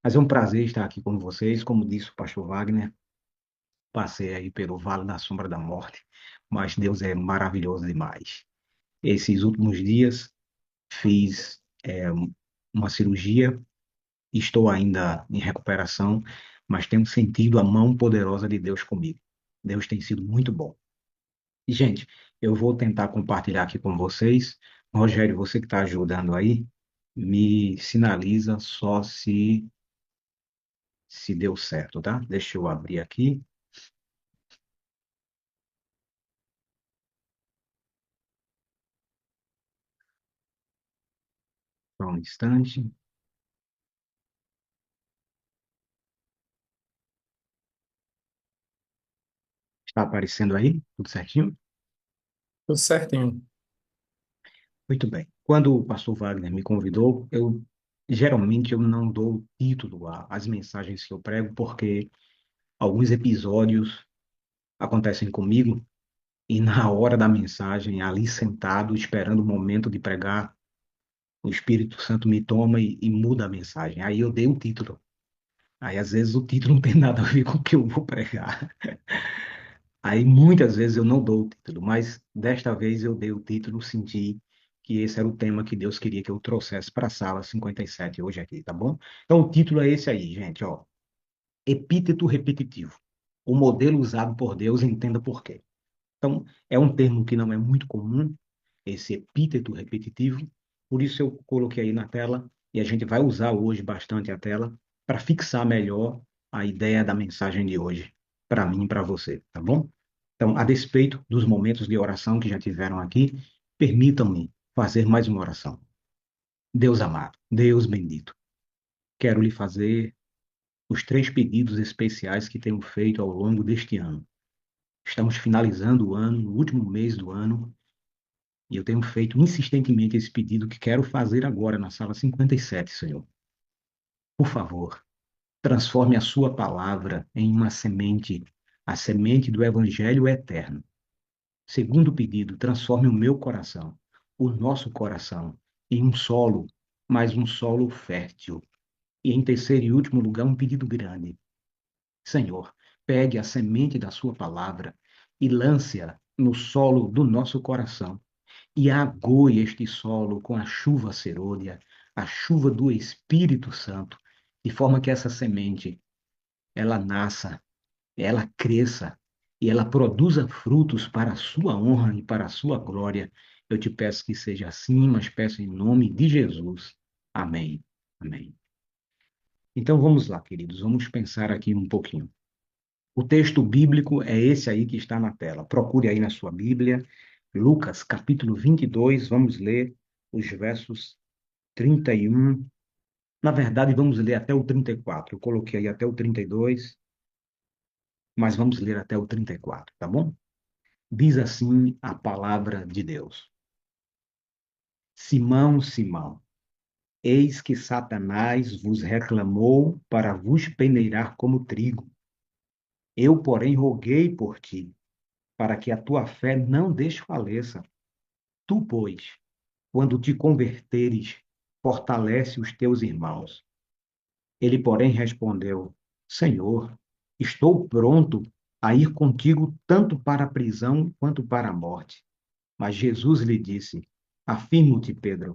Mas é um prazer estar aqui com vocês. Como disse o pastor Wagner, passei aí pelo vale da sombra da morte, mas Deus é maravilhoso demais. Esses últimos dias fiz uma cirurgia, estou ainda em recuperação, mas tenho sentido a mão poderosa de Deus comigo. Deus tem sido muito bom. E, gente, eu vou tentar compartilhar aqui com vocês. Rogério, você que está ajudando aí, me sinaliza só se deu certo, tá? Deixa eu abrir aqui, só um instante. Está aparecendo aí? Tudo certinho? Tudo certinho. Muito bem. Quando o pastor Wagner me convidou, geralmente eu não dou título às mensagens que eu prego, porque alguns episódios acontecem comigo e na hora da mensagem, ali sentado, esperando o momento de pregar, o Espírito Santo me toma e muda a mensagem. Aí eu dei um título. Aí às vezes o título não tem nada a ver com o que eu vou pregar. Aí muitas vezes eu não dou o título, mas desta vez eu dei o título, senti que esse era o tema que Deus queria que eu trouxesse para a sala 57 hoje aqui, tá bom? Então o título é esse aí, gente, ó. Epíteto repetitivo. O modelo usado por Deus, entenda por quê. Então, é um termo que não é muito comum, esse epíteto repetitivo, por isso eu coloquei aí na tela e a gente vai usar hoje bastante a tela para fixar melhor a ideia da mensagem de hoje, para mim e para você, tá bom? Então, a despeito dos momentos de oração que já tiveram aqui, permitam-me fazer mais uma oração. Deus amado, Deus bendito, quero lhe fazer os três pedidos especiais que tenho feito ao longo deste ano. Estamos finalizando o ano, no último mês do ano, e eu tenho feito insistentemente esse pedido que quero fazer agora na sala 57, Senhor. Por favor, transforme a sua palavra em uma semente, a semente do evangelho eterno. Segundo pedido, transforme o meu coração, o nosso coração, em um solo, mas um solo fértil. E em terceiro e último lugar, um pedido grande. Senhor, pegue a semente da sua palavra e lance-a no solo do nosso coração e agoe este solo com a chuva serôdia, a chuva do Espírito Santo, de forma que essa semente ela nasça, ela cresça e ela produza frutos para a sua honra e para a sua glória. Eu te peço que seja assim, mas peço em nome de Jesus. Amém. Amém. Então vamos lá, queridos, vamos pensar aqui um pouquinho. O texto bíblico é esse aí que está na tela. Procure aí na sua Bíblia, Lucas, capítulo 22, vamos ler os versos 31. Na verdade, vamos ler até o 34. Eu coloquei aí até o 32, mas vamos ler até o 34, tá bom? Diz assim a palavra de Deus: Simão, Simão, eis que Satanás vos reclamou para vos peneirar como trigo. Eu, porém, roguei por ti, para que a tua fé não desfaleça. Tu, pois, quando te converteres, fortalece os teus irmãos. Ele, porém, respondeu: Senhor, estou pronto a ir contigo tanto para a prisão quanto para a morte. Mas Jesus lhe disse: Afirmo-te, Pedro,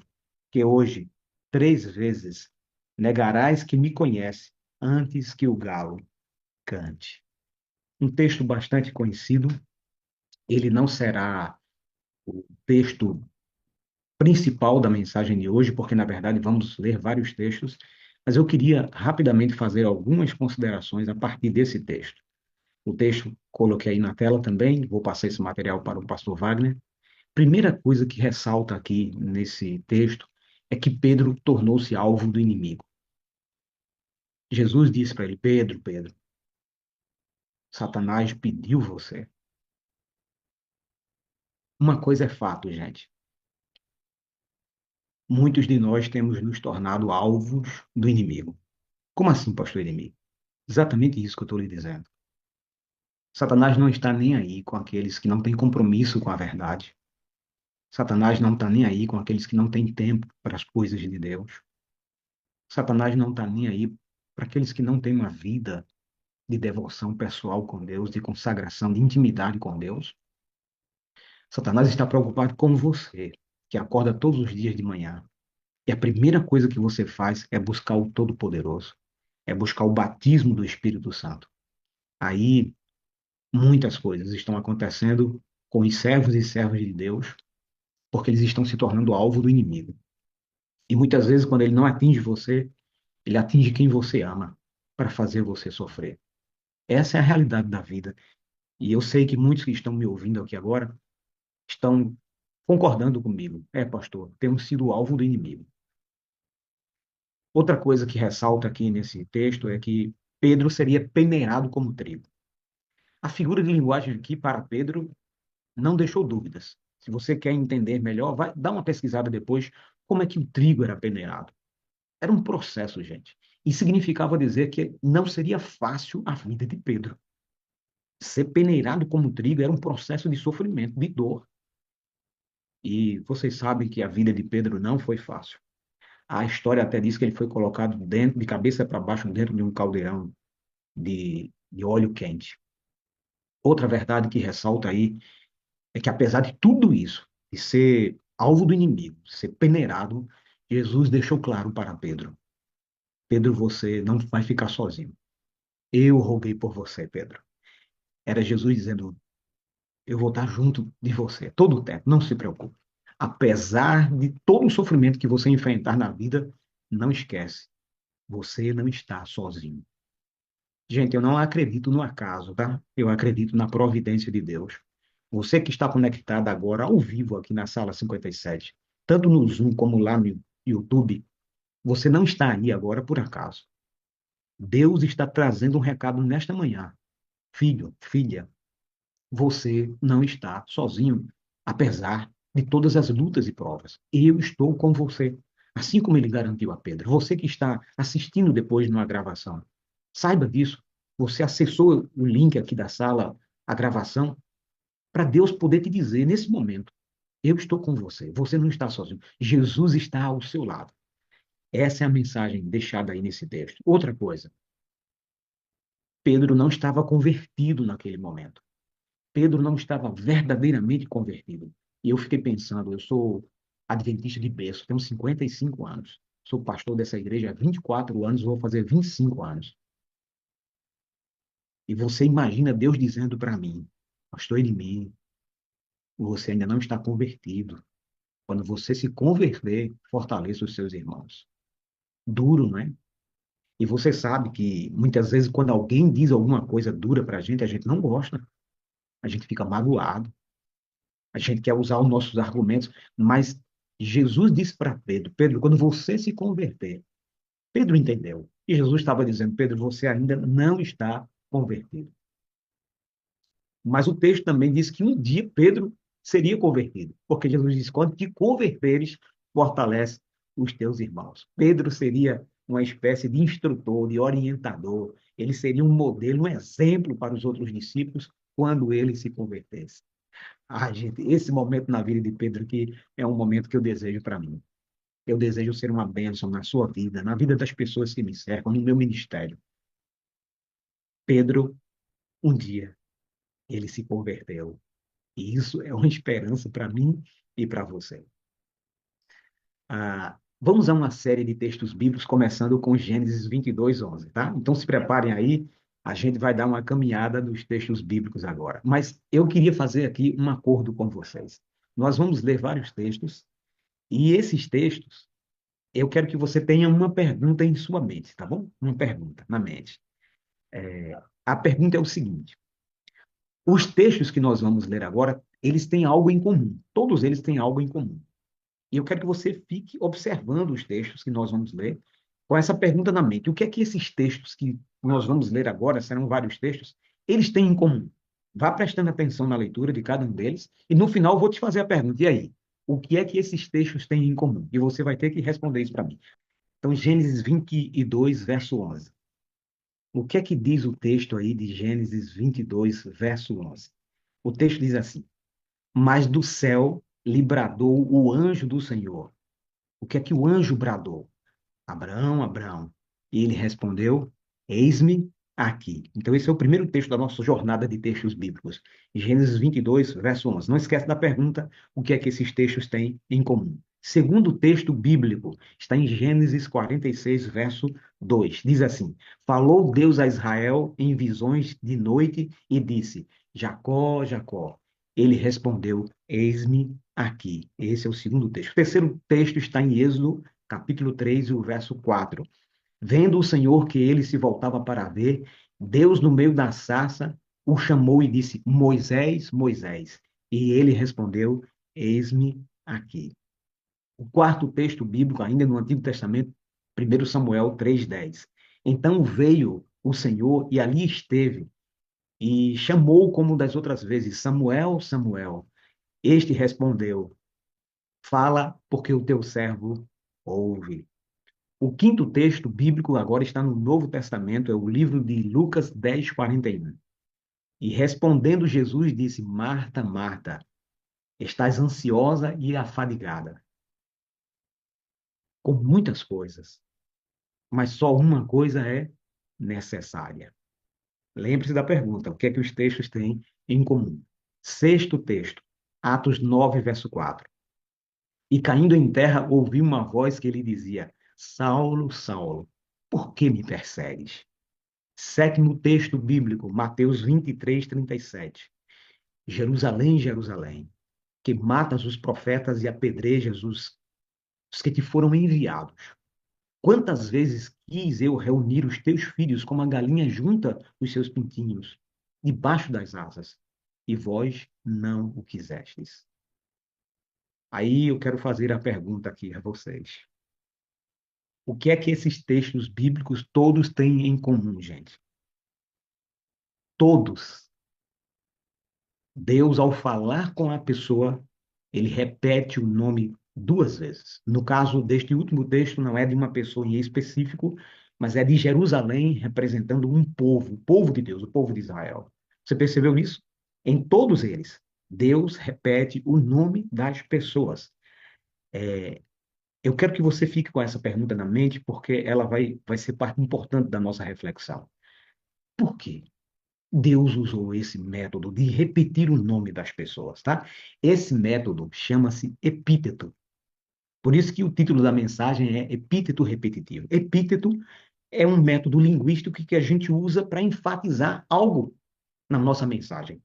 que hoje, 3 vezes, negarás que me conhece antes que o galo cante. Um texto bastante conhecido, ele não será o texto principal da mensagem de hoje, porque na verdade vamos ler vários textos, mas eu queria rapidamente fazer algumas considerações a partir desse texto. O texto coloquei aí na tela também, vou passar esse material para o pastor Wagner. Primeira coisa que ressalta aqui nesse texto é que Pedro tornou-se alvo do inimigo. Jesus disse para ele: Pedro, Pedro, Satanás pediu você. Uma coisa é fato, gente. Muitos de nós temos nos tornado alvos do inimigo. Como assim, pastor inimigo? Exatamente isso que eu estou lhe dizendo. Satanás não está nem aí com aqueles que não têm compromisso com a verdade. Satanás não está nem aí com aqueles que não têm tempo para as coisas de Deus. Satanás não está nem aí para aqueles que não têm uma vida de devoção pessoal com Deus, de consagração, de intimidade com Deus. Satanás está preocupado com você, que acorda todos os dias de manhã. E a primeira coisa que você faz é buscar o Todo-Poderoso, é buscar o batismo do Espírito Santo. Aí, muitas coisas estão acontecendo com os servos e servas de Deus, porque eles estão se tornando alvo do inimigo. E muitas vezes, quando ele não atinge você, ele atinge quem você ama, para fazer você sofrer. Essa é a realidade da vida. E eu sei que muitos que estão me ouvindo aqui agora estão concordando comigo. É, pastor, temos sido alvo do inimigo. Outra coisa que ressalta aqui nesse texto é que Pedro seria peneirado como trigo. A figura de linguagem aqui para Pedro não deixou dúvidas. Se você quer entender melhor, vai dar uma pesquisada depois como é que o trigo era peneirado. Era um processo, gente. E significava dizer que não seria fácil a vida de Pedro. Ser peneirado como trigo era um processo de sofrimento, de dor. E vocês sabem que a vida de Pedro não foi fácil. A história até diz que ele foi colocado dentro, de cabeça para baixo, dentro de um caldeirão de óleo quente. Outra verdade que ressalta aí é que, apesar de tudo isso, de ser alvo do inimigo, ser peneirado, Jesus deixou claro para Pedro: Pedro, você não vai ficar sozinho. Eu roguei por você, Pedro. Era Jesus dizendo: eu vou estar junto de você todo o tempo, não se preocupe. Apesar de todo o sofrimento que você enfrentar na vida, não esquece, você não está sozinho. Gente, eu não acredito no acaso, tá? Eu acredito na providência de Deus. Você que está conectado agora ao vivo aqui na sala 57, tanto no Zoom como lá no YouTube, você não está aí agora por acaso. Deus está trazendo um recado nesta manhã. Filho, filha, você não está sozinho, apesar de todas as lutas e provas. Eu estou com você, assim como ele garantiu a Pedro. Você que está assistindo depois numa gravação, saiba disso. Você acessou o link aqui da sala, a gravação, para Deus poder te dizer nesse momento: eu estou com você, você não está sozinho. Jesus está ao seu lado. Essa é a mensagem deixada aí nesse texto. Outra coisa, Pedro não estava convertido naquele momento. Pedro não estava verdadeiramente convertido. E eu fiquei pensando, eu sou adventista de berço, tenho 55 anos. Sou pastor dessa igreja há 24 anos, vou fazer 25 anos. E você imagina Deus dizendo para mim: pastor Edmir, você ainda não está convertido. Quando você se converter, fortaleça os seus irmãos. Duro, não é? E você sabe que muitas vezes quando alguém diz alguma coisa dura para a gente não gosta. A gente fica magoado. A gente quer usar os nossos argumentos, mas Jesus disse para Pedro: Pedro, quando você se converter, Pedro entendeu. E Jesus estava dizendo: Pedro, você ainda não está convertido. Mas o texto também diz que um dia Pedro seria convertido, porque Jesus disse: quando te converteres, fortalece os teus irmãos. Pedro seria uma espécie de instrutor, de orientador, ele seria um modelo, um exemplo para os outros discípulos quando ele se convertesse. Ah, gente, esse momento na vida de Pedro aqui é um momento que eu desejo para mim. Eu desejo ser uma bênção na sua vida, na vida das pessoas que me cercam, no meu ministério. Pedro, um dia, ele se converteu. E isso é uma esperança para mim e para você. Vamos a uma série de textos bíblicos, começando com Gênesis 22, 11, tá? Então se preparem aí, a gente vai dar uma caminhada nos textos bíblicos agora. Mas eu queria fazer aqui um acordo com vocês. Nós vamos ler vários textos, e esses textos, eu quero que você tenha uma pergunta em sua mente, tá bom? Uma pergunta na mente. A pergunta é o seguinte: os textos que nós vamos ler agora, eles têm algo em comum. Todos eles têm algo em comum. E eu quero que você fique observando os textos que nós vamos ler com essa pergunta na mente. O que é que esses textos que nós vamos ler agora, serão vários textos, eles têm em comum? Vá prestando atenção na leitura de cada um deles e no final eu vou te fazer a pergunta. E aí? O que é que esses textos têm em comum? E você vai ter que responder isso para mim. Então, Gênesis 22, verso 11. O que é que diz o texto aí de Gênesis 22, verso 11? O texto diz assim: mas do céu lhe bradou o anjo do Senhor. O que é que o anjo bradou? Abraão, Abraão. E ele respondeu: Eis-me aqui. Então, esse é o primeiro texto da nossa jornada de textos bíblicos. Gênesis 22, verso 11. Não esquece da pergunta, o que é que esses textos têm em comum? Segundo texto bíblico, está em Gênesis 46, verso 2. Diz assim: Falou Deus a Israel em visões de noite e disse: Jacó, Jacó. Ele respondeu: Eis-me aqui. Esse é o segundo texto. O terceiro texto está em Êxodo, capítulo 3, o verso 4. Vendo o Senhor que ele se voltava para ver, Deus, no meio da sarça, o chamou e disse: Moisés, Moisés. E ele respondeu: Eis-me aqui. O quarto texto bíblico, ainda no Antigo Testamento, 1 Samuel 3,10. Então veio o Senhor e ali esteve, e chamou como das outras vezes: Samuel, Samuel. Este respondeu: Fala, porque o teu servo ouve. O quinto texto bíblico agora está no Novo Testamento, é o livro de Lucas 10, 41. E respondendo Jesus disse: Marta, Marta, estás ansiosa e afadigada com muitas coisas, mas só uma coisa é necessária. Lembre-se da pergunta: o que é que os textos têm em comum? Sexto texto, Atos 9, verso 4. E caindo em terra, ouvi uma voz que lhe dizia: Saulo, Saulo, por que me persegues? Sétimo texto bíblico, Mateus 23, 37. Jerusalém, Jerusalém, que matas os profetas e apedrejas os que te foram enviados. Quantas vezes quis eu reunir os teus filhos como a galinha junta os seus pintinhos, debaixo das asas, e vós não o quisestes. Aí eu quero fazer a pergunta aqui a vocês. O que é que esses textos bíblicos todos têm em comum, gente? Todos. Deus, ao falar com a pessoa, ele repete o nome duas vezes. No caso deste último texto, não é de uma pessoa em específico, mas é de Jerusalém, representando um povo, o povo de Deus, o povo de Israel. Você percebeu isso? Em todos eles, Deus repete o nome das pessoas. Eu quero que você fique com essa pergunta na mente, porque ela vai ser parte importante da nossa reflexão. Por quê? Deus usou esse método de repetir o nome das pessoas, tá? Esse método chama-se epíteto. Por isso que o título da mensagem é epíteto repetitivo. Epíteto é um método linguístico que a gente usa para enfatizar algo na nossa mensagem.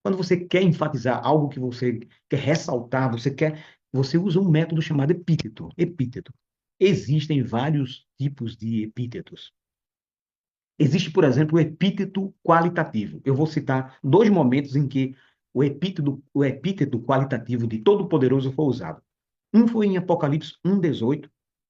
Quando você quer enfatizar algo que você quer ressaltar, você usa um método chamado epíteto. Epíteto. Existem vários tipos de epítetos. Existe, por exemplo, o epíteto qualitativo. Eu vou citar dois momentos em que o epíteto qualitativo de Todo-Poderoso foi usado. Um foi em Apocalipse 1,18,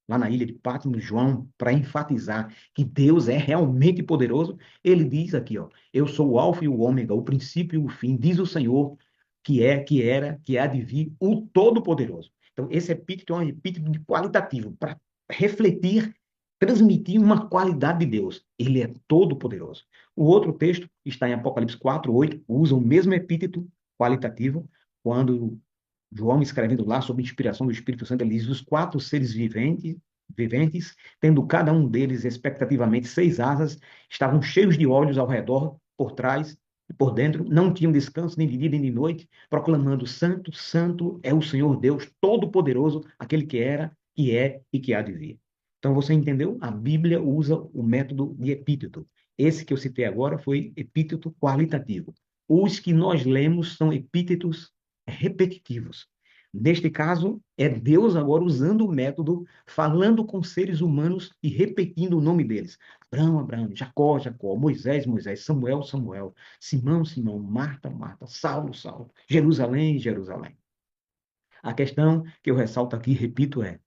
lá na ilha de Patmos, João, para enfatizar que Deus é realmente poderoso. Ele diz aqui, ó, eu sou o Alfa e o Ômega, o princípio e o fim, diz o Senhor, que é, que era, que há de vir, o Todo-Poderoso. Então, esse epíteto é um epíteto de qualitativo, para refletir, transmitir uma qualidade de Deus. Ele é todo-poderoso. O outro texto está em Apocalipse 4:8, usa o mesmo epíteto qualitativo, quando João, escrevendo lá sob inspiração do Espírito Santo, ele diz: os quatro seres viventes, tendo cada um deles expectativamente 6 asas, estavam cheios de olhos ao redor, por trás e por dentro, não tinham descanso nem de dia nem de noite, proclamando: Santo, Santo é o Senhor Deus Todo-Poderoso, aquele que era, que é e que há de vir. Então você entendeu? A Bíblia usa o método de epíteto. Esse que eu citei agora foi epíteto qualitativo. Os que nós lemos são epítetos repetitivos. Neste caso, é Deus agora usando o método, falando com seres humanos e repetindo o nome deles. Abraão, Abraão, Jacó, Jacó, Moisés, Moisés, Samuel, Samuel, Simão, Simão, Marta, Marta, Saulo, Saulo, Jerusalém, Jerusalém. A questão que eu ressalto aqui, repito, é: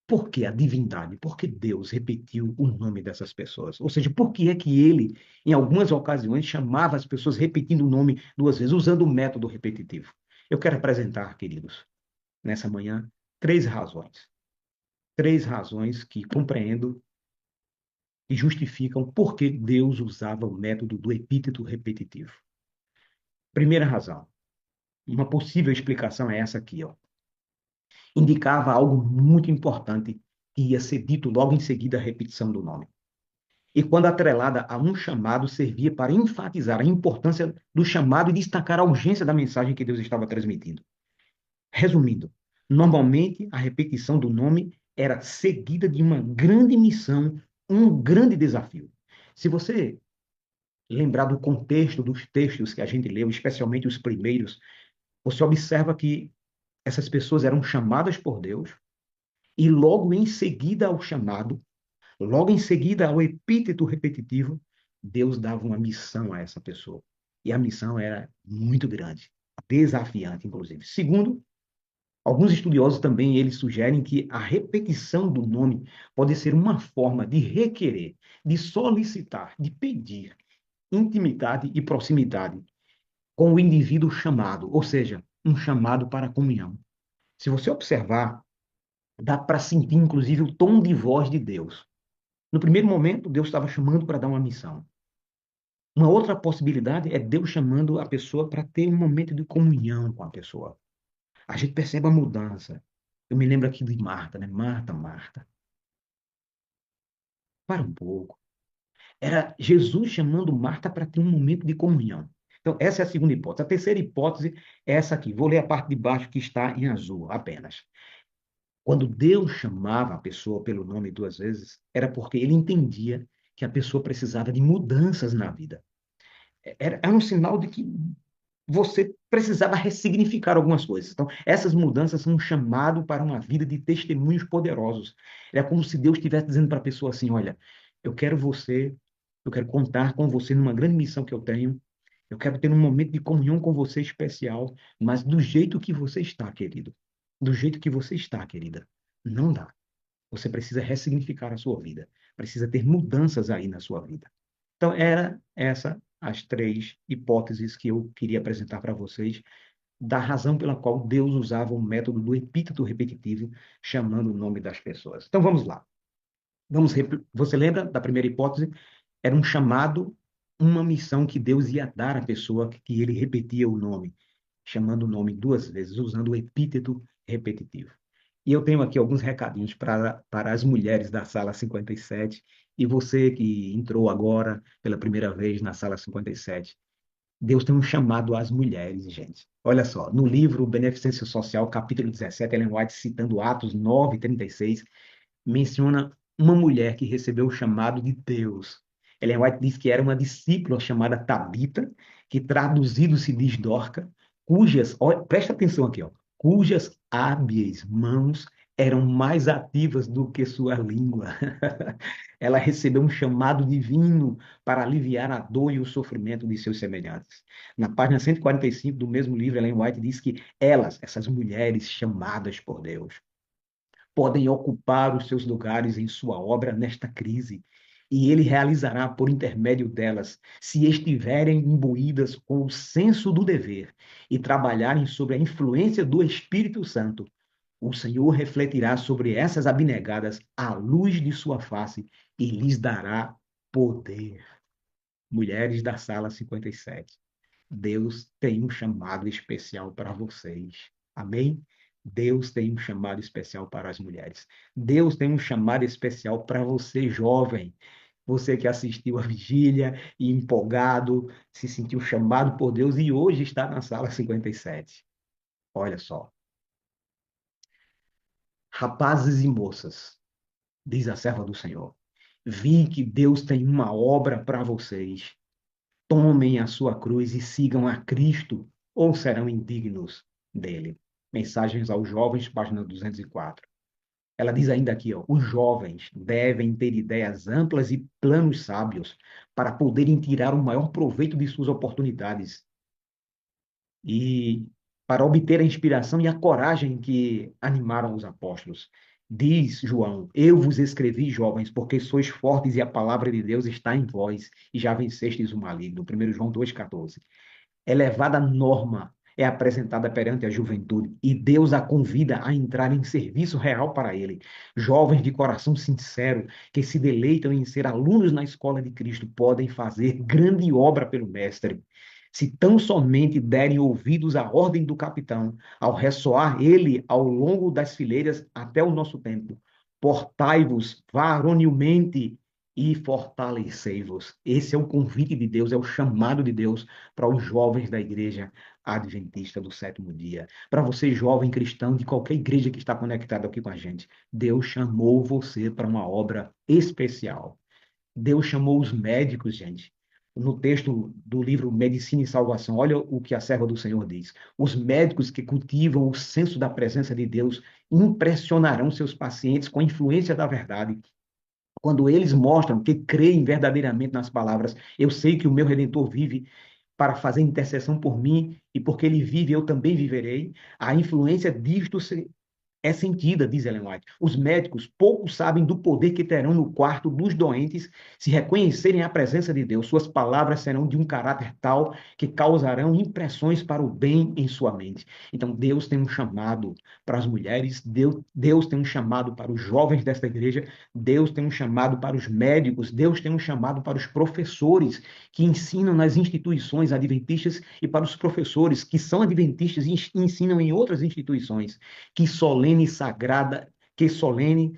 por que a divindade? Por que Deus repetiu o nome dessas pessoas? Ou seja, por que é que ele, em algumas ocasiões, chamava as pessoas repetindo o nome duas vezes, usando o método repetitivo? Eu quero apresentar, queridos, nessa manhã, três razões. Três razões que compreendo e justificam por que Deus usava o método do epíteto repetitivo. Primeira razão, uma possível explicação é essa aqui, ó. Indicava algo muito importante que ia ser dito logo em seguida a repetição do nome. e quando atrelada a um chamado, servia para enfatizar a importância do chamado e destacar a urgência da mensagem que Deus estava transmitindo. Resumindo, normalmente a repetição do nome era seguida de uma grande missão, um grande desafio. Se você lembrar do contexto dos textos que a gente leu, especialmente os primeiros, você observa que essas pessoas eram chamadas por Deus e logo em seguida ao chamado, logo em seguida ao epíteto repetitivo, Deus dava uma missão a essa pessoa. E a missão era muito grande, desafiante, inclusive. Segundo, alguns estudiosos também eles sugerem que a repetição do nome pode ser uma forma de requerer, de solicitar, de pedir intimidade e proximidade com o indivíduo chamado, ou seja, um chamado para a comunhão. Se você observar, dá para sentir inclusive o tom de voz de Deus. No primeiro momento, Deus estava chamando para dar uma missão. Uma outra possibilidade é Deus chamando a pessoa para ter um momento de comunhão com a pessoa. A gente percebe a mudança. Eu me lembro aqui de Marta, né? Marta, Marta, para um pouco. Era Jesus chamando Marta para ter um momento de comunhão. Então, essa é a segunda hipótese. A terceira hipótese é essa aqui. Vou ler a parte de baixo que está em azul apenas. Quando Deus chamava a pessoa pelo nome duas vezes, era porque ele entendia que a pessoa precisava de mudanças na vida. Era um sinal de que você precisava ressignificar algumas coisas. Então, essas mudanças são um chamado para uma vida de testemunhos poderosos. É como se Deus estivesse dizendo para a pessoa assim: olha, eu quero você, eu quero contar com você numa grande missão que eu tenho, eu quero ter um momento de comunhão com você especial, mas do jeito que você está, querido. Do jeito que você está, querida. Não dá. Você precisa ressignificar a sua vida. Precisa ter mudanças aí na sua vida. Então, era essa as três hipóteses que eu queria apresentar para vocês da razão pela qual Deus usava o método do epíteto repetitivo, chamando o nome das pessoas. Então, vamos lá. Você lembra da primeira hipótese? Era um chamado, uma missão que Deus ia dar à pessoa que ele repetia o nome, chamando o nome duas vezes, usando o epíteto repetitivo. E eu tenho aqui alguns recadinhos para as mulheres da sala 57 e você que entrou agora pela primeira vez na sala 57. Deus tem um chamado às mulheres, gente. Olha só, no livro Beneficência Social, capítulo 17, Ellen White, citando Atos 9:36, menciona uma mulher que recebeu o chamado de Deus. Ellen White diz que era uma discípula chamada Tabita, que traduzido se diz Dorca, cujas, ó, presta atenção aqui, ó, cujas hábeis mãos eram mais ativas do que sua língua. Ela recebeu um chamado divino para aliviar a dor e o sofrimento de seus semelhantes. Na página 145 do mesmo livro, Ellen White diz que elas, essas mulheres chamadas por Deus, podem ocupar os seus lugares em sua obra nesta crise, e ele realizará por intermédio delas, se estiverem imbuídas com o senso do dever e trabalharem sob a influência do Espírito Santo. O Senhor refletirá sobre essas abnegadas a luz de sua face e lhes dará poder. Mulheres da sala 57. Deus tem um chamado especial para vocês. Amém? Deus tem um chamado especial para as mulheres. Deus tem um chamado especial para você, jovem. Você que assistiu à vigília e empolgado, se sentiu chamado por Deus e hoje está na sala 57. Olha só. Rapazes e moças, diz a serva do Senhor, vi que Deus tem uma obra para vocês. Tomem a sua cruz e sigam a Cristo, ou serão indignos dele. Mensagens aos Jovens, página 204. Ela diz ainda aqui, ó, os jovens devem ter ideias amplas e planos sábios para poderem tirar o maior proveito de suas oportunidades e para obter a inspiração e a coragem que animaram os apóstolos. Diz João: eu vos escrevi, jovens, porque sois fortes e a palavra de Deus está em vós e já vencestes o maligno. 1 João 2,14. Elevada norma é apresentada perante a juventude e Deus a convida a entrar em serviço real para ele. Jovens de coração sincero que se deleitam em ser alunos na escola de Cristo podem fazer grande obra pelo Mestre. Se tão somente derem ouvidos à ordem do capitão, ao ressoar ele ao longo das fileiras até o nosso tempo, portai-vos varonilmente e fortalecei-vos. Esse é o convite de Deus, é o chamado de Deus para os jovens da igreja adventista do sétimo dia. Para você, jovem cristão de qualquer igreja que está conectado aqui com a gente, Deus chamou você para uma obra especial. Deus chamou os médicos, gente. No texto do livro Medicina e Salvação, olha o que a serva do Senhor diz. Os médicos que cultivam o senso da presença de Deus impressionarão seus pacientes com a influência da verdade. Quando eles mostram que creem verdadeiramente nas palavras, eu sei que o meu Redentor vive para fazer intercessão por mim, e porque ele vive, eu também viverei. A influência disto é sentida, diz Ellen White. Os médicos pouco sabem do poder que terão no quarto dos doentes se reconhecerem a presença de Deus. Suas palavras serão de um caráter tal que causarão impressões para o bem em sua mente. Então, Deus tem um chamado para as mulheres, Deus tem um chamado para os jovens desta igreja, Deus tem um chamado para os médicos, Deus tem um chamado para os professores que ensinam nas instituições adventistas e para os professores que são adventistas e ensinam em outras instituições. Que solene,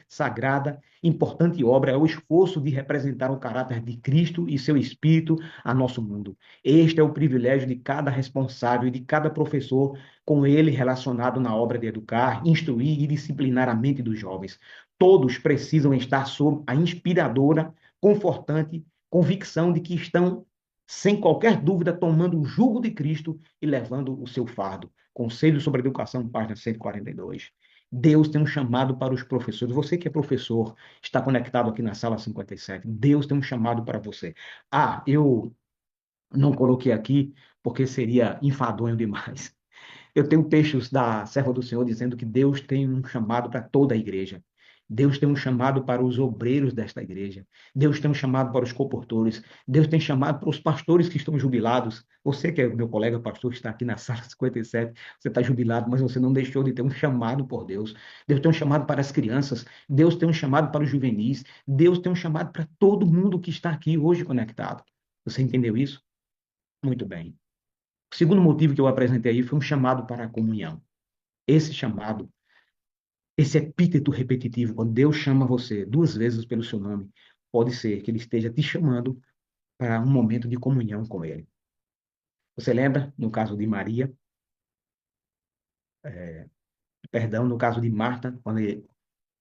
sagrada, importante obra é o esforço de representar o caráter de Cristo e seu Espírito a nosso mundo. Este é o privilégio de cada responsável e de cada professor com ele relacionado na obra de educar, instruir e disciplinar a mente dos jovens. Todos precisam estar sob a inspiradora, confortante convicção de que estão, sem qualquer dúvida, tomando o jugo de Cristo e levando o seu fardo. Conselho sobre Educação, página 142. Deus tem um chamado para os professores. Você que é professor, está conectado aqui na sala 57. Deus tem um chamado para você. Ah, eu não coloquei aqui porque seria enfadonho demais. Eu tenho textos da serva do Senhor dizendo que Deus tem um chamado para toda a igreja. Deus tem um chamado para os obreiros desta igreja. Deus tem um chamado para os comportores. Deus tem chamado para os pastores que estão jubilados. Você, que é meu colega pastor, está aqui na sala 57, você está jubilado, mas você não deixou de ter um chamado por Deus. Deus tem um chamado para as crianças. Deus tem um chamado para os juvenis. Deus tem um chamado para todo mundo que está aqui hoje conectado. Você entendeu isso? Muito bem. O segundo motivo que eu apresentei aí foi um chamado para a comunhão. Esse chamado, esse epíteto repetitivo, quando Deus chama você duas vezes pelo seu nome, pode ser que ele esteja te chamando para um momento de comunhão com ele. Você lembra, no caso de Maria, perdão, no caso de Marta, quando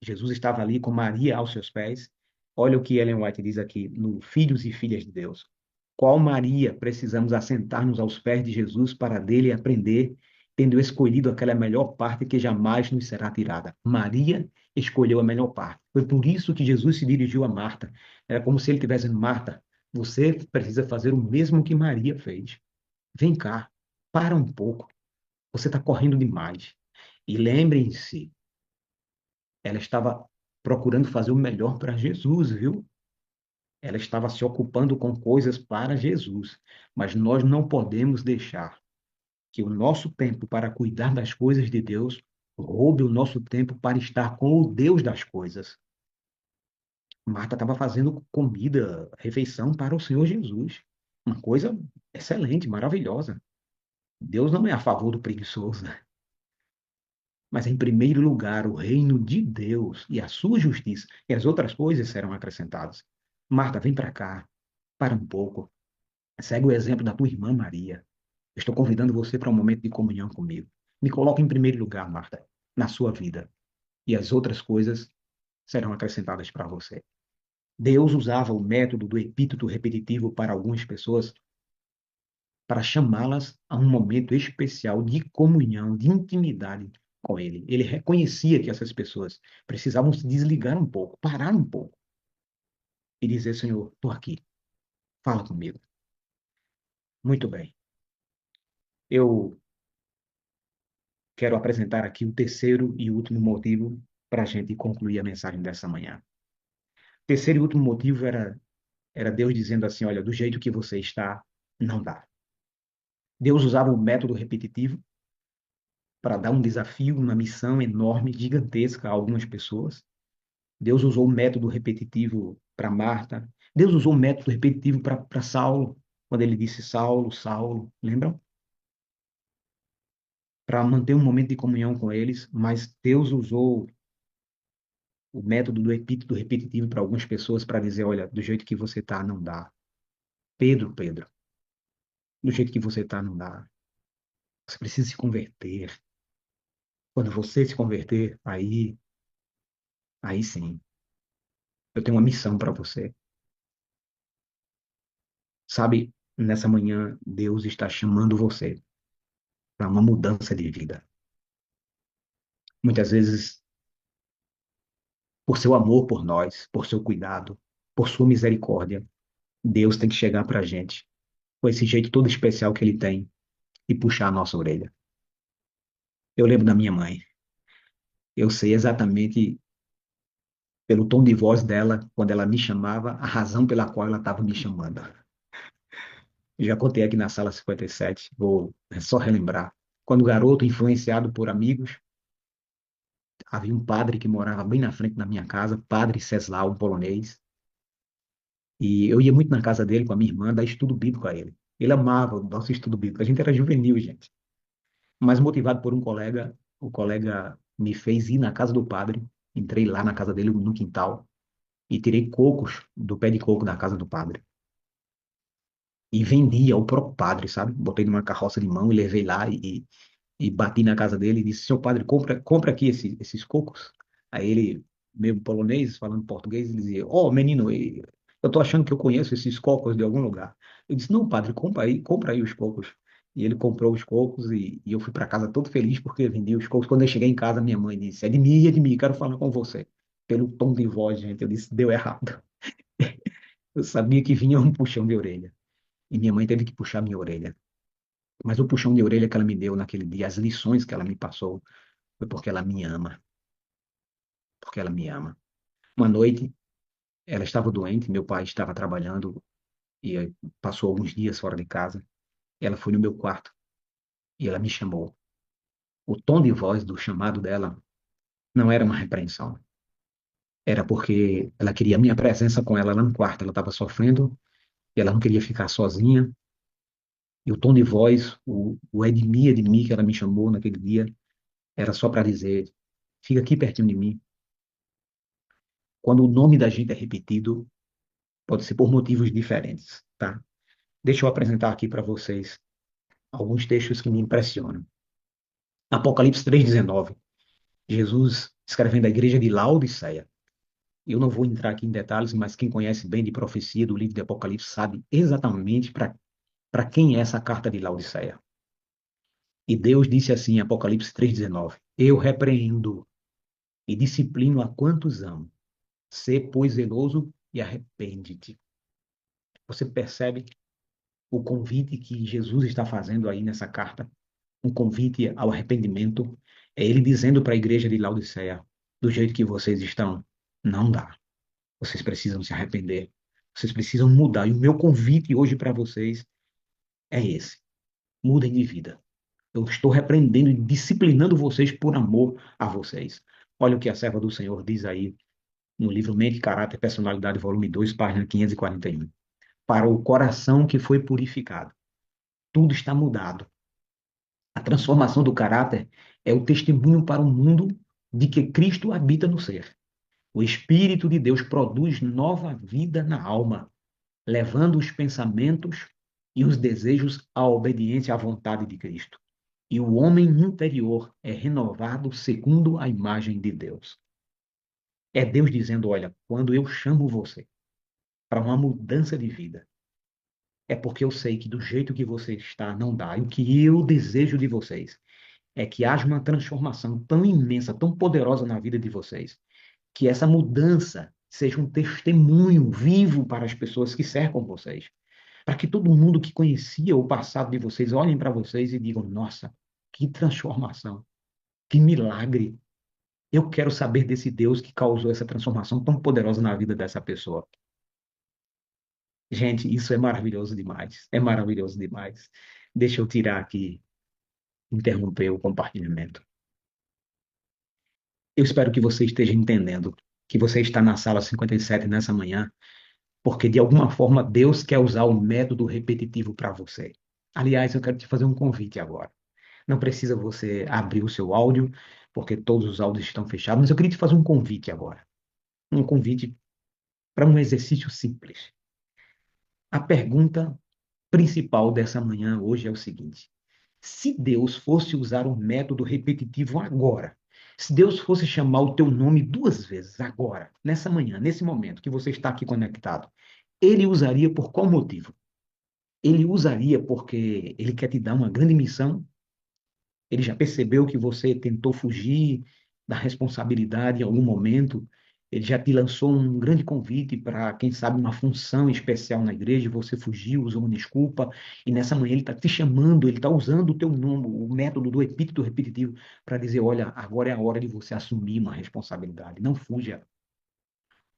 Jesus estava ali com Maria aos seus pés? Olha o que Ellen White diz aqui no Filhos e Filhas de Deus. Qual Maria precisamos assentar-nos aos pés de Jesus para dele aprender, tendo escolhido aquela melhor parte que jamais nos será tirada? Maria escolheu a melhor parte. Foi por isso que Jesus se dirigiu a Marta. Era como se ele tivesse dizendo, Marta, você precisa fazer o mesmo que Maria fez. Vem cá, para um pouco. Você está correndo demais. E lembrem-se, ela estava procurando fazer o melhor para Jesus, viu? Ela estava se ocupando com coisas para Jesus, mas nós não podemos deixar que o nosso tempo para cuidar das coisas de Deus roube o nosso tempo para estar com o Deus das coisas. Marta estava fazendo comida, refeição para o Senhor Jesus. Uma coisa excelente, maravilhosa. Deus não é a favor do preguiçoso, né? Mas em primeiro lugar o reino de Deus e a sua justiça, e as outras coisas serão acrescentadas. Marta, vem para cá, para um pouco. Segue o exemplo da tua irmã Maria. Eu estou convidando você para um momento de comunhão comigo. Me coloque em primeiro lugar, Marta, na sua vida. E as outras coisas serão acrescentadas para você. Deus usava o método do epíteto repetitivo para algumas pessoas para chamá-las a um momento especial de comunhão, de intimidade com Ele. Ele reconhecia que essas pessoas precisavam se desligar um pouco, parar um pouco e dizer: Senhor, estou aqui, fala comigo. Muito bem. Eu quero apresentar aqui o terceiro e último motivo para a gente concluir a mensagem dessa manhã. O terceiro e último motivo era Deus dizendo assim: olha, do jeito que você está, não dá. Deus usava o método repetitivo para dar um desafio, uma missão enorme, gigantesca a algumas pessoas. Deus usou o método repetitivo para Marta. Deus usou o método repetitivo para Saulo, quando ele disse Saulo, Saulo, lembram? Para manter um momento de comunhão com eles, mas Deus usou o método do epíteto repetitivo para algumas pessoas para dizer, olha, do jeito que você tá, não dá. Pedro, Pedro, do jeito que você tá, não dá. Você precisa se converter. Quando você se converter, aí sim, eu tenho uma missão para você. Sabe, nessa manhã, Deus está chamando você para uma mudança de vida. Muitas vezes, por seu amor por nós, por seu cuidado, por sua misericórdia, Deus tem que chegar para a gente com esse jeito todo especial que ele tem e puxar a nossa orelha. Eu lembro da minha mãe. Eu sei exatamente pelo tom de voz dela, quando ela me chamava, a razão pela qual ela estava me chamando. Já contei aqui na sala 57, vou só relembrar. Quando garoto, influenciado por amigos, havia um padre que morava bem na frente da minha casa, Padre Ceslau, um polonês, e eu ia muito na casa dele com a minha irmã, dar estudo bíblico a ele. Ele amava o nosso estudo bíblico. A gente era juvenil, gente. Mas motivado por um colega, o colega me fez ir na casa do padre, entrei lá na casa dele, no quintal, e tirei cocos do pé de coco da casa do padre. E vendi ao próprio padre, sabe? Botei numa carroça de mão e levei lá e bati na casa dele e disse: Seu padre, compra aqui esses cocos. Aí ele, meio polonês, falando português, ele dizia: Ó, menino, eu tô achando que eu conheço esses cocos de algum lugar. Eu disse: Não, padre, compra aí os cocos. E ele comprou os cocos e eu fui para casa todo feliz porque vendi os cocos. Quando eu cheguei em casa, minha mãe disse: é de mim, quero falar com você. Pelo tom de voz, gente, eu disse: Deu errado. Eu sabia que vinha um puxão de orelha. E minha mãe teve que puxar minha orelha. Mas o puxão de orelha que ela me deu naquele dia, as lições que ela me passou, foi porque ela me ama. Porque ela me ama. Uma noite, ela estava doente, meu pai estava trabalhando e passou alguns dias fora de casa. Ela foi no meu quarto e ela me chamou. O tom de voz do chamado dela não era uma repreensão. Era porque ela queria a minha presença com ela lá no quarto. Ela estava sofrendo e ela não queria ficar sozinha. E o tom de voz, o Edmia de mim que ela me chamou naquele dia, era só para dizer: fica aqui pertinho de mim. Quando o nome da gente é repetido, pode ser por motivos diferentes, tá? Deixa eu apresentar aqui para vocês alguns textos que me impressionam. Apocalipse 3,19. Jesus escrevendo à igreja de Laodiceia. Eu não vou entrar aqui em detalhes, mas quem conhece bem de profecia do livro de Apocalipse sabe exatamente para quem é essa carta de Laodiceia. E Deus disse assim em Apocalipse 3,19: Eu repreendo e disciplino a quantos amo. Sê, pois, zeloso e arrepende-te. Você percebe o convite que Jesus está fazendo aí nessa carta? Um convite ao arrependimento. É ele dizendo para a igreja de Laodiceia: do jeito que vocês estão, não dá. Vocês precisam se arrepender. Vocês precisam mudar. E o meu convite hoje para vocês é esse: mudem de vida. Eu estou repreendendo e disciplinando vocês por amor a vocês. Olha o que a serva do Senhor diz aí no livro Mente, Caráter e Personalidade, volume 2, página 541. Para o coração que foi purificado, tudo está mudado. A transformação do caráter é o testemunho para o mundo de que Cristo habita no ser. O Espírito de Deus produz nova vida na alma, levando os pensamentos e os desejos à obediência à vontade de Cristo. E o homem interior é renovado segundo a imagem de Deus. É Deus dizendo: olha, quando eu chamo você para uma mudança de vida, é porque eu sei que do jeito que você está não dá. E o que eu desejo de vocês é que haja uma transformação tão imensa, tão poderosa na vida de vocês, que essa mudança seja um testemunho vivo para as pessoas que cercam vocês, para que todo mundo que conhecia o passado de vocês olhem para vocês e digam: nossa, que transformação, que milagre. Eu quero saber desse Deus que causou essa transformação tão poderosa na vida dessa pessoa. Gente, isso é maravilhoso demais. É maravilhoso demais. Deixa eu tirar aqui, interromper o compartilhamento. Eu espero que você esteja entendendo que você está na sala 57 nessa manhã, porque de alguma forma Deus quer usar o método repetitivo para você. Aliás, eu quero te fazer um convite agora. Não precisa você abrir o seu áudio, porque todos os áudios estão fechados, mas eu queria te fazer um convite agora. um convite para um exercício simples. A pergunta principal dessa manhã hoje é o seguinte: se Deus fosse usar um método repetitivo agora, se Deus fosse chamar o teu nome duas vezes agora, nessa manhã, nesse momento que você está aqui conectado, ele usaria por qual motivo? Ele usaria porque ele quer te dar uma grande missão. Ele já percebeu que você tentou fugir da responsabilidade em algum momento. Ele já te lançou um grande convite para, quem sabe, uma função especial na igreja. E você fugiu, usou uma desculpa. E nessa manhã ele está te chamando, ele está usando o teu nome, o método do epíteto repetitivo, para dizer: olha, agora é a hora de você assumir uma responsabilidade. Não fuja.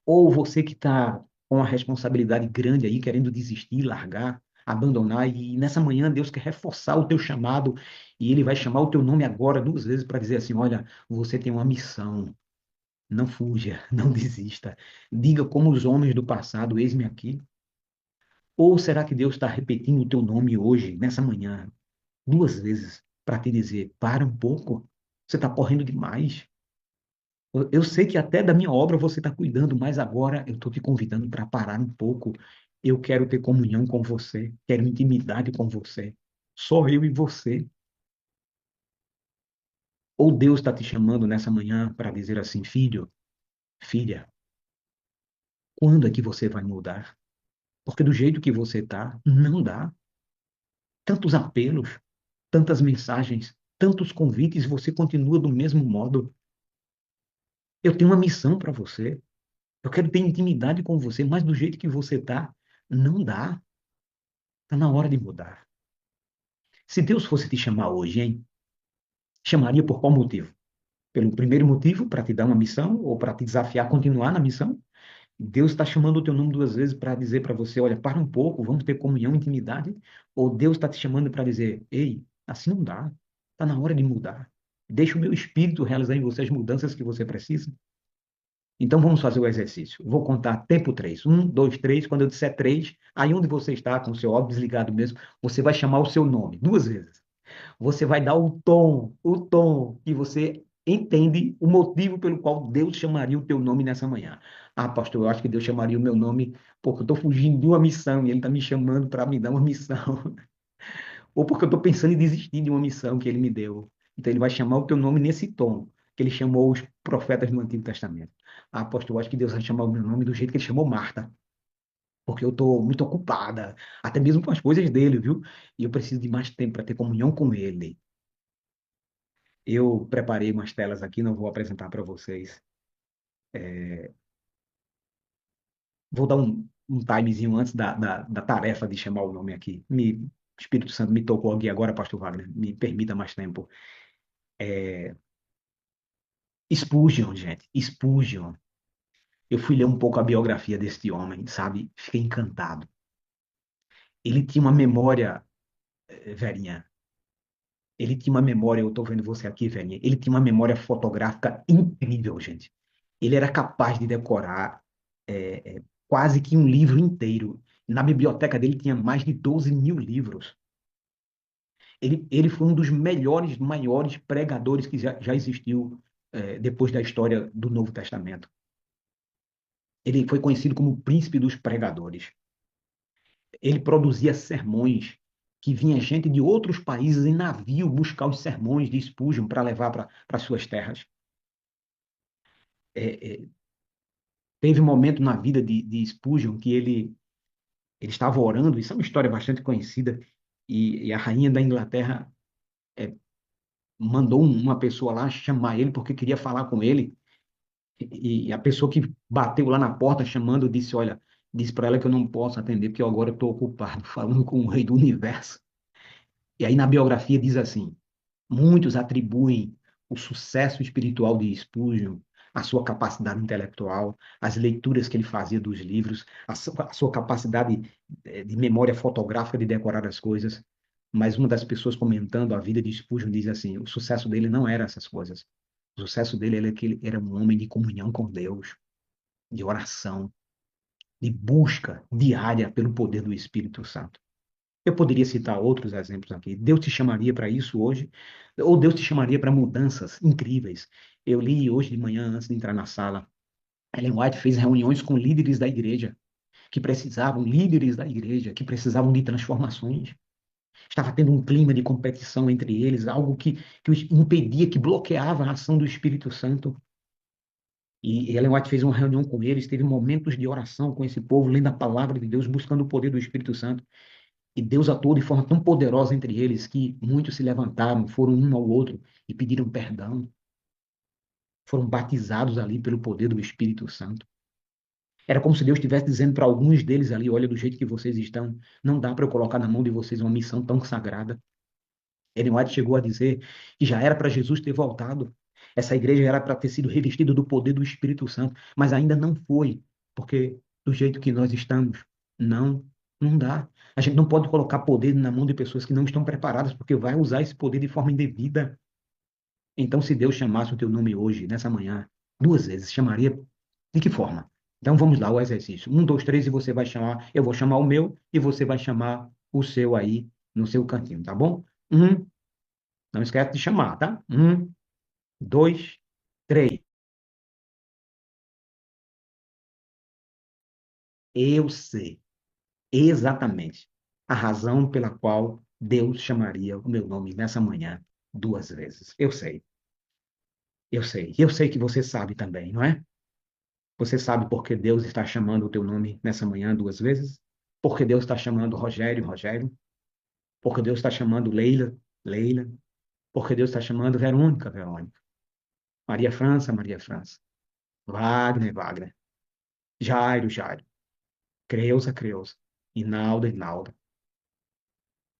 Ou você que está com uma responsabilidade grande aí, querendo desistir, largar, abandonar, e nessa manhã Deus quer reforçar o teu chamado, e Ele vai chamar o teu nome agora duas vezes para dizer assim: olha, você tem uma missão, não fuja, não desista. Diga como os homens do passado: eis-me aqui. Ou será que Deus está repetindo o teu nome hoje, nessa manhã, duas vezes, para te dizer: para um pouco, você está correndo demais. Eu sei que até da minha obra você está cuidando, mas agora eu estou te convidando para parar um pouco. Eu quero ter comunhão com você, quero intimidade com você. Só eu e você. Ou Deus está te chamando nessa manhã para dizer assim: filho, filha, quando é que você vai mudar? Porque do jeito que você está, não dá. Tantos apelos, tantas mensagens, tantos convites, você continua do mesmo modo. Eu tenho uma missão para você. Eu quero ter intimidade com você, mas do jeito que você está, não dá. Está na hora de mudar. Se Deus fosse te chamar hoje, hein? Chamaria por qual motivo? Pelo primeiro motivo, para te dar uma missão ou para te desafiar a continuar na missão? Deus está chamando o teu nome duas vezes para dizer para você: olha, para um pouco, vamos ter comunhão, intimidade? Ou Deus está te chamando para dizer: ei, assim não dá. Está na hora de mudar. Deixa o meu espírito realizar em você as mudanças que você precisa. Então vamos fazer o exercício. Vou contar tempo três. Um, dois, três. Quando eu disser três, aí onde você está, com o seu óbvio desligado mesmo, você vai chamar o seu nome duas vezes. Você vai dar o tom que você entende o motivo pelo qual Deus chamaria o teu nome nessa manhã. Ah, pastor, eu acho que Deus chamaria o meu nome porque eu estou fugindo de uma missão e Ele está me chamando para me dar uma missão. Ou porque eu estou pensando em desistir de uma missão que Ele me deu. Então Ele vai chamar o teu nome nesse tom que Ele chamou os profetas do Antigo Testamento. Ah, pastor, eu acho que Deus vai chamar o meu nome do jeito que Ele chamou Marta. Porque eu estou muito ocupada, até mesmo com as coisas dele, viu? E eu preciso de mais tempo para ter comunhão com ele. Eu preparei umas telas aqui, não vou apresentar para vocês. Vou dar um timezinho antes da tarefa de chamar o nome aqui. O Espírito Santo me tocou aqui agora, Pastor Wagner. Me permita mais tempo. Spurgeon, gente. Spurgeon. Eu fui ler um pouco a biografia deste homem, sabe? Fiquei encantado. Ele tinha uma memória, velhinha. Ele tinha uma memória, eu estou vendo você aqui, velhinha. Ele tinha uma memória fotográfica incrível, gente. Ele era capaz de decorar quase que um livro inteiro. Na biblioteca dele tinha mais de 12 mil livros. Ele foi um dos melhores, maiores pregadores que já existiu depois da história do Novo Testamento. Ele foi conhecido como o príncipe dos pregadores. Ele produzia sermões que vinha gente de outros países em navio buscar os sermões de Spurgeon para levar para suas terras. É, é, teve um momento na vida de Spurgeon que ele estava orando, isso é uma história bastante conhecida, e a rainha da Inglaterra é, mandou uma pessoa lá chamar ele porque queria falar com ele, e a pessoa que bateu lá na porta chamando disse: olha, disse para ela que eu não posso atender porque eu agora estou ocupado falando com o rei do universo. E aí na biografia diz assim: muitos atribuem o sucesso espiritual de Spurgeon à sua capacidade intelectual, às leituras que ele fazia dos livros, à sua capacidade de memória fotográfica de decorar as coisas. Mas uma das pessoas comentando a vida de Spurgeon diz assim: o sucesso dele não era essas coisas. O sucesso dele era que ele era um homem de comunhão com Deus, de oração, de busca diária pelo poder do Espírito Santo. Eu poderia citar outros exemplos aqui. Deus te chamaria para isso hoje, ou Deus te chamaria para mudanças incríveis. Eu li hoje de manhã, antes de entrar na sala, Ellen White fez reuniões com líderes da igreja, que precisavam, líderes da igreja, que precisavam de transformações. Estava tendo um clima de competição entre eles, algo que os impedia, que bloqueava a ação do Espírito Santo. E Ellen White fez uma reunião com eles, teve momentos de oração com esse povo, lendo a palavra de Deus, buscando o poder do Espírito Santo. E Deus atuou de forma tão poderosa entre eles que muitos se levantaram, foram um ao outro e pediram perdão. Foram batizados ali pelo poder do Espírito Santo. Era como se Deus estivesse dizendo para alguns deles ali: olha, do jeito que vocês estão, não dá para eu colocar na mão de vocês uma missão tão sagrada. Ellen White chegou a dizer que já era para Jesus ter voltado. Essa igreja era para ter sido revestida do poder do Espírito Santo, mas ainda não foi, porque do jeito que nós estamos, não, não dá. A gente não pode colocar poder na mão de pessoas que não estão preparadas, porque vai usar esse poder de forma indevida. Então, se Deus chamasse o teu nome hoje, nessa manhã, duas vezes, chamaria de que forma? Então, vamos lá, o exercício. Um, dois, três, e você vai chamar, eu vou chamar o meu, e você vai chamar o seu aí, no seu cantinho, tá bom? Um, não esquece de chamar, tá? Um, dois, três. Eu sei exatamente a razão pela qual Deus chamaria o meu nome nessa manhã duas vezes. Eu sei, eu sei. Eu sei que você sabe também, não é? Você sabe por que Deus está chamando o teu nome nessa manhã duas vezes? Porque Deus está chamando Rogério, Rogério? Porque Deus está chamando Leila, Leila? Porque Deus está chamando Verônica, Verônica? Maria França, Maria França? Wagner, Wagner? Jairo, Jairo? Creuza, Creuza? Inalda, Inalda?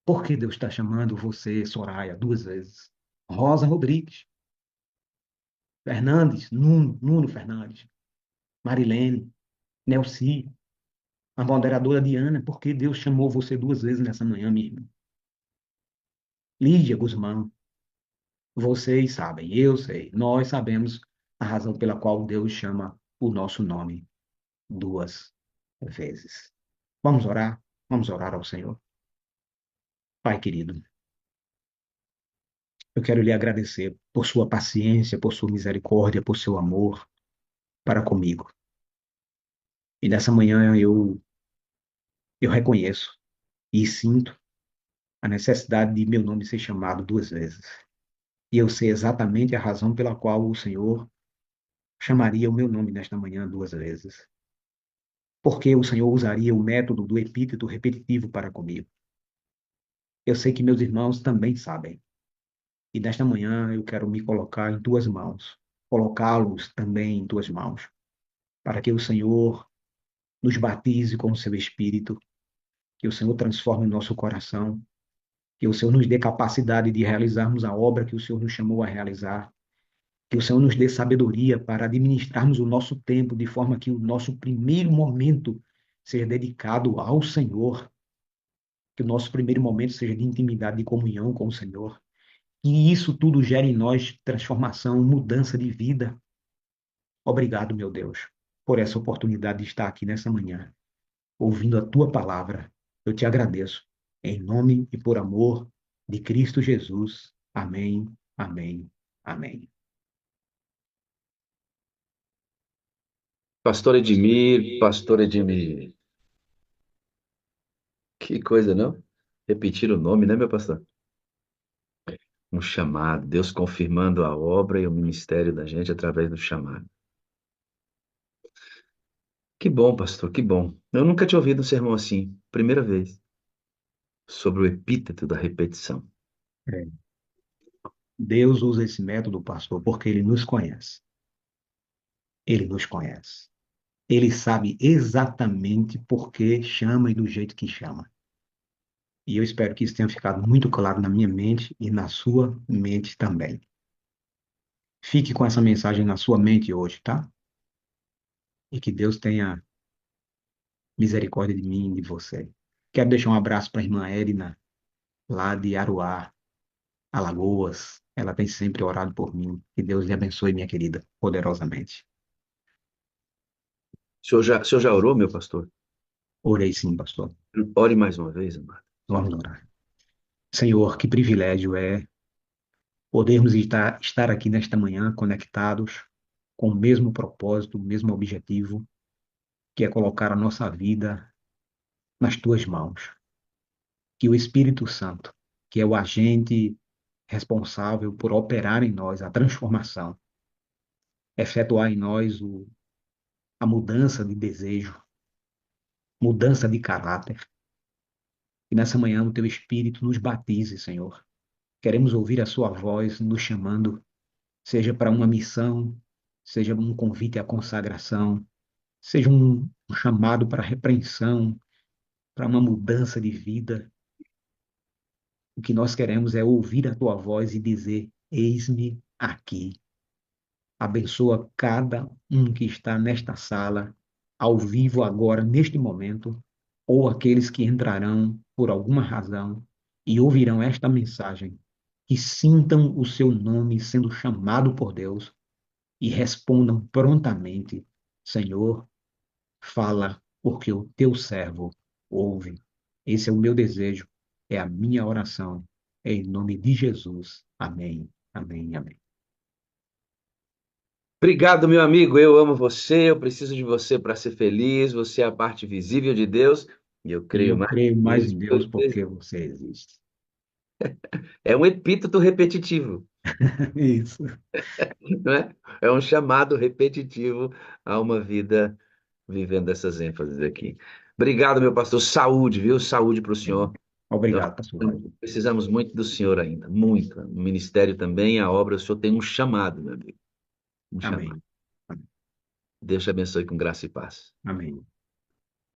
Por que Deus está chamando você, Soraya, duas vezes? Rosa Rodrigues, Fernandes, Nuno, Nuno Fernandes, Marilene, Nelci, a moderadora Diana, por que Deus chamou você duas vezes nessa manhã, minha irmã? Lídia Guzmão, vocês sabem, eu sei, nós sabemos a razão pela qual Deus chama o nosso nome duas vezes. Vamos orar? Vamos orar ao Senhor. Pai querido, eu quero lhe agradecer por sua paciência, por sua misericórdia, por seu amor para comigo. E nessa manhã eu reconheço e sinto a necessidade de meu nome ser chamado duas vezes. E eu sei exatamente a razão pela qual o Senhor chamaria o meu nome nesta manhã duas vezes. Porque o Senhor usaria o método do epíteto repetitivo para comigo. Eu sei que meus irmãos também sabem. E nesta manhã eu quero me colocar em tuas mãos, colocá-los também em tuas mãos, para que o Senhor nos batize com o seu Espírito, que o Senhor transforme o nosso coração, que o Senhor nos dê capacidade de realizarmos a obra que o Senhor nos chamou a realizar, que o Senhor nos dê sabedoria para administrarmos o nosso tempo de forma que o nosso primeiro momento seja dedicado ao Senhor, que o nosso primeiro momento seja de intimidade, de comunhão com o Senhor, e isso tudo gere em nós transformação, mudança de vida. Obrigado, meu Deus, por essa oportunidade de estar aqui nessa manhã, ouvindo a tua palavra. Eu te agradeço, em nome e por amor de Cristo Jesus. Amém, amém, amém. Pastor Edmir. Que coisa, não? Repetir o nome, né, meu pastor? Um chamado, Deus confirmando a obra e o ministério da gente através do chamado. Que bom, pastor, que bom. Eu nunca tinha ouvido um sermão assim, primeira vez, sobre o epíteto da repetição. É. Deus usa esse método, pastor, porque ele nos conhece. Ele nos conhece. Ele sabe exatamente por que chama e do jeito que chama. E eu espero que isso tenha ficado muito claro na minha mente e na sua mente também. Fique com essa mensagem na sua mente hoje, tá? E que Deus tenha misericórdia de mim e de você. Quero deixar um abraço para a irmã Edna, lá de Aruá, Alagoas. Ela tem sempre orado por mim. Que Deus lhe abençoe, minha querida, poderosamente. O senhor já orou, meu pastor? Orei sim, pastor. Ore mais uma vez, amado. Vamos orar. Senhor, que privilégio é podermos estar aqui nesta manhã conectados com o mesmo propósito, o mesmo objetivo, que é colocar a nossa vida nas tuas mãos. Que o Espírito Santo, que é o agente responsável por operar em nós a transformação, efetuar em nós a mudança de desejo, mudança de caráter. E nessa manhã o teu Espírito nos batize, Senhor. Queremos ouvir a sua voz nos chamando, seja para uma missão, seja um convite à consagração, seja um chamado para repreensão, para uma mudança de vida. O que nós queremos é ouvir a tua voz e dizer: eis-me aqui. Abençoa cada um que está nesta sala, ao vivo agora, neste momento, ou aqueles que entrarão por alguma razão e ouvirão esta mensagem, que sintam o seu nome sendo chamado por Deus e respondam prontamente: Senhor, fala, porque o teu servo ouve. Esse é o meu desejo, é a minha oração. Em nome de Jesus. Amém. Amém. Amém. Obrigado, meu amigo. Eu amo você, eu preciso de você para ser feliz. Você é a parte visível de Deus e eu E creio eu mais creio mais nisso. em Deus porque você existe. É um epíteto repetitivo, Isso. não é? É um chamado repetitivo a uma vida vivendo essas ênfases aqui. Obrigado, meu pastor. Saúde, viu? Saúde para o senhor. Nós Obrigado, pastor Wagner. precisamos muito do senhor ainda, muito. O ministério também, a obra, o senhor tem um chamado, meu amigo. Um chamado. Amém. Amém. Deus te abençoe com graça e paz. Amém.